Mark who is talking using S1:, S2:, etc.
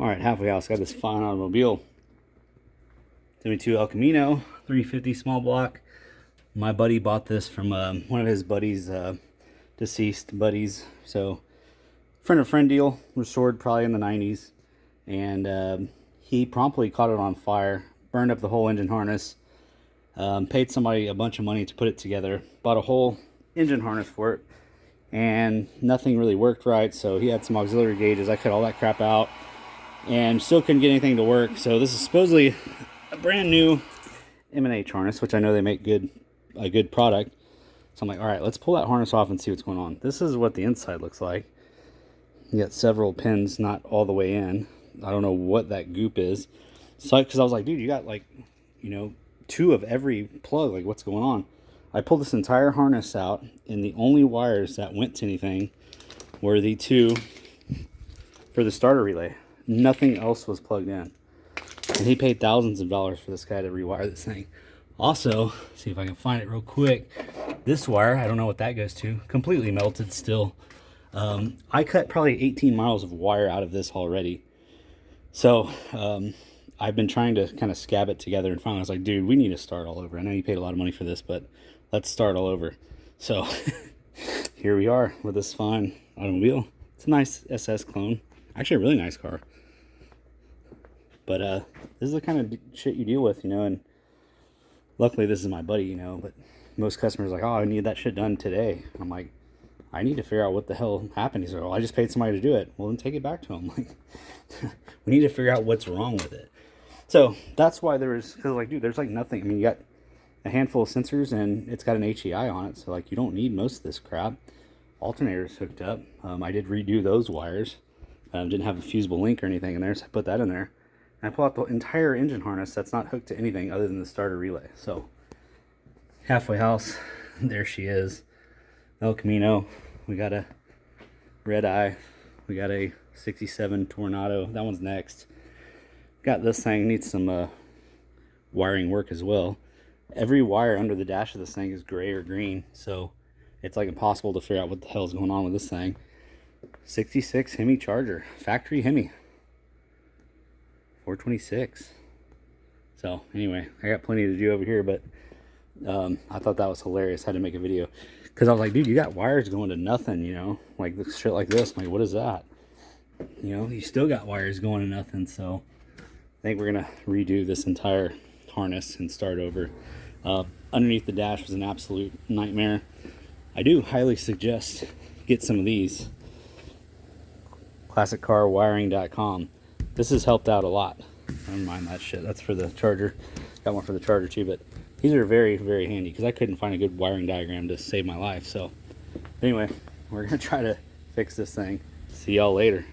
S1: All right, halfway house. Got this fine automobile. 72 El Camino, 350 small block. My buddy bought this from one of his buddies, deceased buddies. So, friend of friend deal, restored probably in the 90s. And he promptly caught it on fire, burned up the whole engine harness, paid somebody a bunch of money to put it together, bought a whole engine harness for it, and nothing really worked right. So he had some auxiliary gauges. I cut all that crap out and still couldn't get anything to work. So this is supposedly a brand new M&H harness, which I know they make a good product. So I'm like, all right, let's pull that harness off and see what's going on. This is what the inside looks like. You got several pins not all the way in. I don't know what that goop is. So because I was like, dude, you got like, you know, 2 of every plug. Like, what's going on? I pulled this entire harness out, and the only wires that went to anything were the 2 for the starter relay. Nothing else was plugged in. And he paid thousands of dollars for this guy to rewire this thing. Also, see if I can find it real quick. This wire, I don't know what that goes to. Completely melted still. I cut probably 18 miles of wire out of this already. So, I've been trying to kind of scab it together, and finally I was like, dude, we need to start all over. I know you paid a lot of money for this, but let's start all over. So, here we are with this fine automobile. It's a nice SS clone. Actually, a really nice car. But this is the kind of shit you deal with, you know, and luckily this is my buddy, you know, but most customers are like, oh, I need that shit done today. I'm like, I need to figure out what the hell happened. He's like, well, I just paid somebody to do it. Well, then take it back to him. Like, we need to figure out what's wrong with it. So that's why because like, dude, there's like nothing. I mean, you got a handful of sensors and it's got an HEI on it. So like, you don't need most of this crap. Alternator's hooked up. I did redo those wires. Didn't have a fusible link or anything in there, so I put that in there. And I pull out the entire engine harness that's not hooked to anything other than the starter relay. So, halfway house, there she is. El Camino. We got a red eye. We got a 67 Tornado. That one's next. Got this thing, needs some wiring work as well. Every wire under the dash of this thing is gray or green, so it's like impossible to figure out what the hell is going on with this thing. 66 Hemi Charger, factory Hemi, 426. So anyway, I got plenty to do over here, but I thought that was hilarious. I had to make a video because I was like, dude, you got wires going to nothing, you know, like this shit like this. I'm like, what is that? You know, you still got wires going to nothing. So I think we're gonna redo this entire harness and start over. Underneath the dash was an absolute nightmare. I do highly suggest get some of these. ClassicCarWiring.com. This has helped out a lot. Never mind that shit. That's for the charger. Got one for the charger too, but these are very, very handy because I couldn't find a good wiring diagram to save my life. So anyway, we're gonna try to fix this thing. See y'all later.